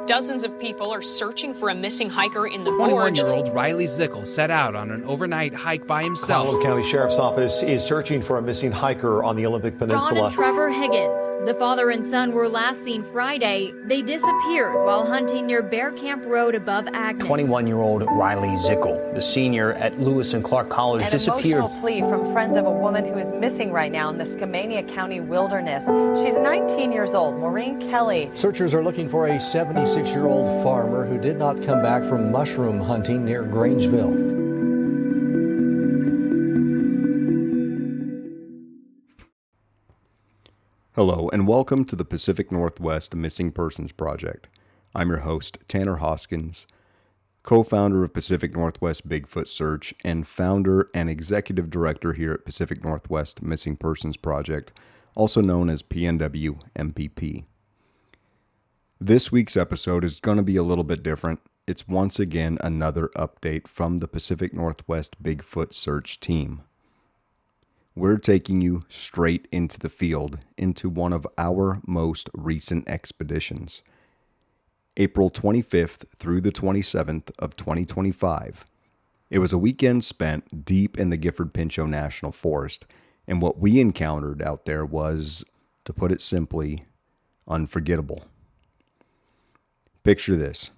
Dozens of people are searching for a missing hiker in the gorge. 21-year-old Riley Zickel set out on an overnight hike by himself. Colorado County Sheriff's Office is searching for a missing hiker on the Olympic Peninsula. John and Trevor Higgins, the father and son, were last seen Friday. They disappeared while hunting near Bear Camp Road above Agnes. 21-year-old Riley Zickel, the senior at Lewis and Clark College, disappeared. An emotional plea from friends of a woman who is missing right now in the Skamania County wilderness. She's 19 years old, Maureen Kelly. Searchers are looking for a 76-year-old farmer who did not come back from mushroom hunting near Grangeville. Hello, and welcome to the Pacific Northwest Missing Persons Project. I'm your host, Tanner Hoskins, co-founder of Pacific Northwest Bigfoot Search and founder and executive director here at Pacific Northwest Missing Persons Project, also known as PNWMPP. This week's episode is going to be a little bit different. It's once again another update from the Pacific Northwest Bigfoot Search team. We're taking you straight into the field, into one of our most recent expeditions. April 25th through the 27th of 2025. It was a weekend spent deep in the Gifford-Pinchot National Forest, and what we encountered out there was, to put it simply, unforgettable. Picture this.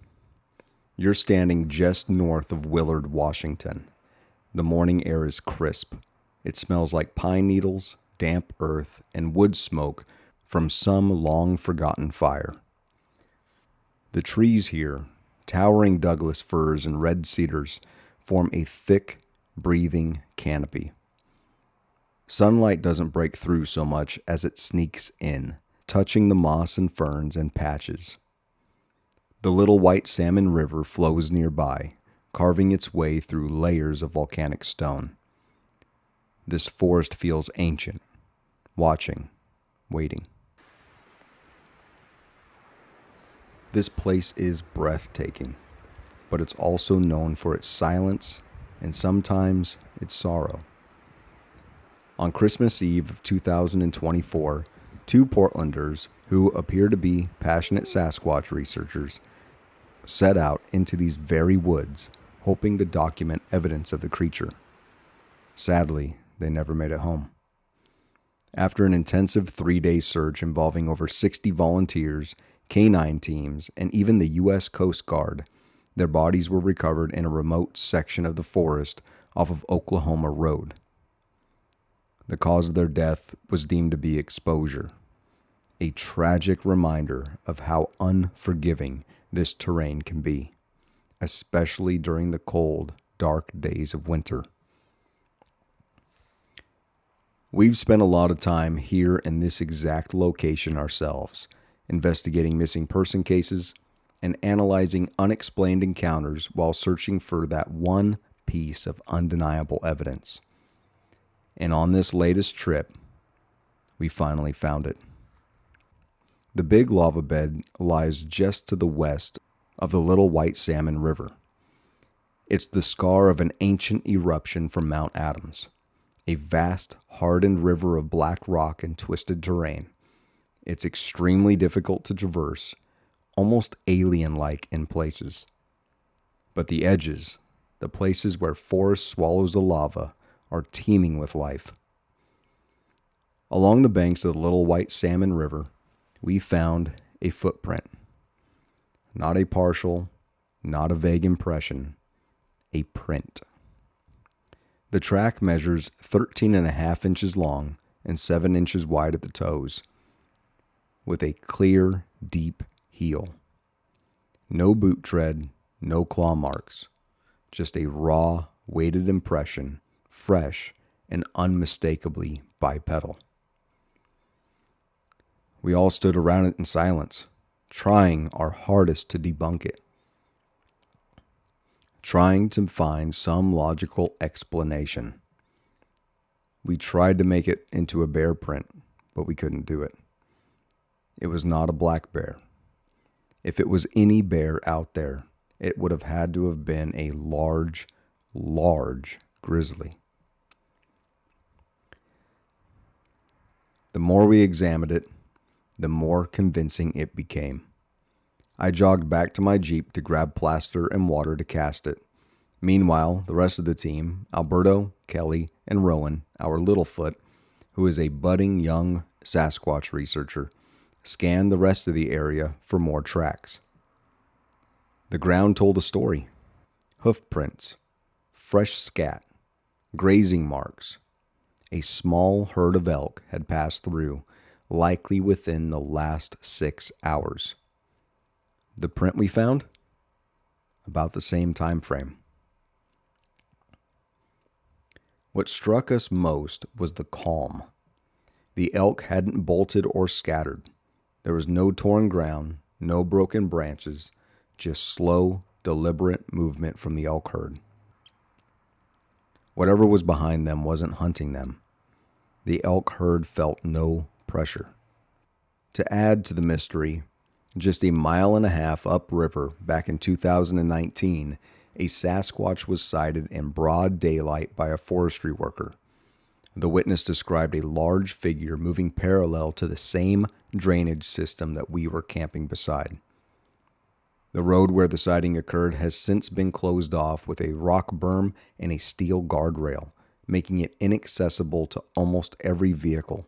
You're standing just north of Willard, Washington. The morning air is crisp. It smells like pine needles, damp earth, and wood smoke from some long-forgotten fire. The trees here, towering Douglas firs and red cedars, form a thick, breathing canopy. Sunlight doesn't break through so much as it sneaks in, touching the moss and ferns and patches. The little White Salmon River flows nearby, carving its way through layers of volcanic stone. This forest feels ancient, watching, waiting. This place is breathtaking, but it's also known for its silence and sometimes its sorrow. On Christmas Eve of 2024, two Portlanders, who appear to be passionate Sasquatch researchers, set out into these very woods, hoping to document evidence of the creature. Sadly, they never made it home. After an intensive 3-day search involving over 60 volunteers, canine teams, and even the U.S. Coast Guard, their bodies were recovered in a remote section of the forest off of Oklahoma Road. The cause of their death was deemed to be exposure, a tragic reminder of how unforgiving this terrain can be, especially during the cold, dark days of winter. We've spent a lot of time here in this exact location ourselves, investigating missing person cases and analyzing unexplained encounters while searching for that one piece of undeniable evidence. And on this latest trip, we finally found it. The big lava bed lies just to the west of the little White Salmon River. It's the scar of an ancient eruption from Mount Adams, a vast, hardened river of black rock and twisted terrain. It's extremely difficult to traverse, almost alien-like in places. But the edges, the places where forest swallows the lava, are teeming with life. Along the banks of the little White Salmon River, we found a footprint. Not a partial, not a vague impression, a print. The track measures 13.5 inches long and 7 inches wide at the toes, with a clear, deep heel. No boot tread, no claw marks, just a raw, weighted impression, fresh and unmistakably bipedal. We all stood around it in silence, trying our hardest to debunk it, trying to find some logical explanation. We tried to make it into a bear print, but we couldn't do it. It was not a black bear. If it was any bear out there, it would have had to have been a large, large grizzly. The more we examined it, the more convincing it became. I jogged back to my Jeep to grab plaster and water to cast it. Meanwhile, the rest of the team, Alberto, Kelly, and Rowan, our Littlefoot, who is a budding young Sasquatch researcher, scanned the rest of the area for more tracks. The ground told a story. Hoof prints, fresh scat, grazing marks. A small herd of elk had passed through, likely within the last 6 hours. The print we found? About the same time frame. What struck us most was the calm. The elk hadn't bolted or scattered. There was no torn ground, no broken branches, just slow, deliberate movement from the elk herd. Whatever was behind them wasn't hunting them. The elk herd felt no pressure. To add to the mystery, just a mile and a half upriver back in 2019, a Sasquatch was sighted in broad daylight by a forestry worker. The witness described a large figure moving parallel to the same drainage system that we were camping beside. The road where the sighting occurred has since been closed off with a rock berm and a steel guardrail, making it inaccessible to almost every vehicle.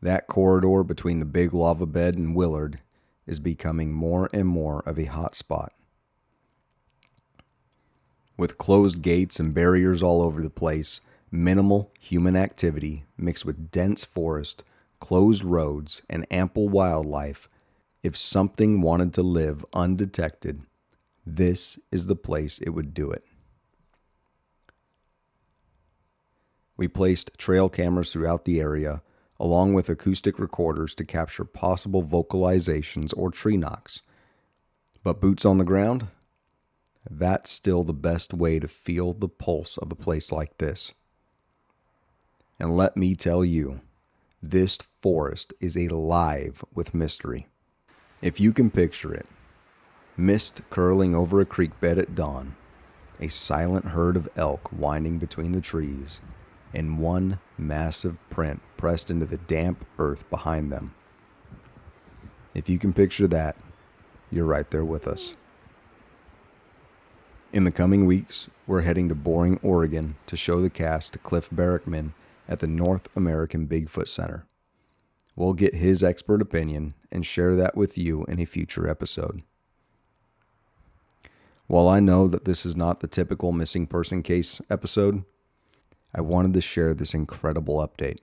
That corridor between the big lava bed and Willard is becoming more and more of a hotspot. With closed gates and barriers all over the place, minimal human activity mixed with dense forest, closed roads, and ample wildlife, if something wanted to live undetected, this is the place it would do it. We placed trail cameras throughout the area, along with acoustic recorders to capture possible vocalizations or tree knocks. But boots on the ground? That's still the best way to feel the pulse of a place like this. And let me tell you, this forest is alive with mystery. If you can picture it, mist curling over a creek bed at dawn, a silent herd of elk winding between the trees, and one massive print pressed into the damp earth behind them. If you can picture that, you're right there with us. In the coming weeks, we're heading to Boring, Oregon to show the cast to Cliff Barrickman at the North American Bigfoot Center. We'll get his expert opinion and share that with you in a future episode. While I know that this is not the typical missing person case episode, I wanted to share this incredible update.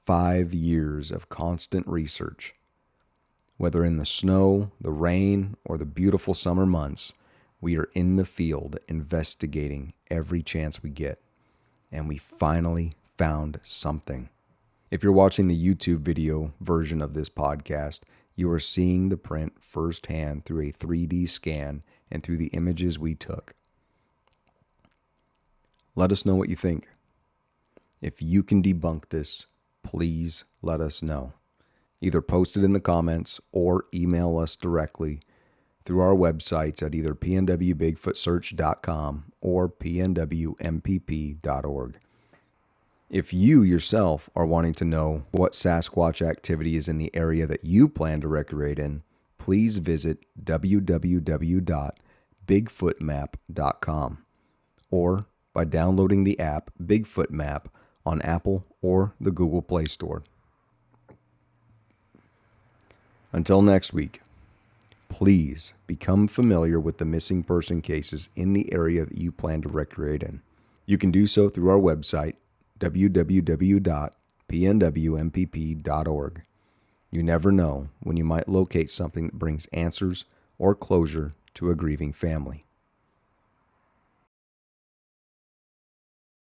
5 years of constant research. Whether in the snow, the rain, or the beautiful summer months, we are in the field investigating every chance we get. And we finally found something. If you're watching the YouTube video version of this podcast, you are seeing the print firsthand through a 3D scan and through the images we took. Let us know what you think. If you can debunk this, please let us know. Either post it in the comments or email us directly through our websites at either PNWBigfootSearch.com or PNWMPP.org. If you yourself are wanting to know what Sasquatch activity is in the area that you plan to recreate in, please visit www.bigfootmap.com or by downloading the app Bigfoot Map on Apple or the Google Play Store. Until next week, please become familiar with the missing person cases in the area that you plan to recreate in. You can do so through our website, www.pnwmpp.org. You never know when you might locate something that brings answers or closure to a grieving family.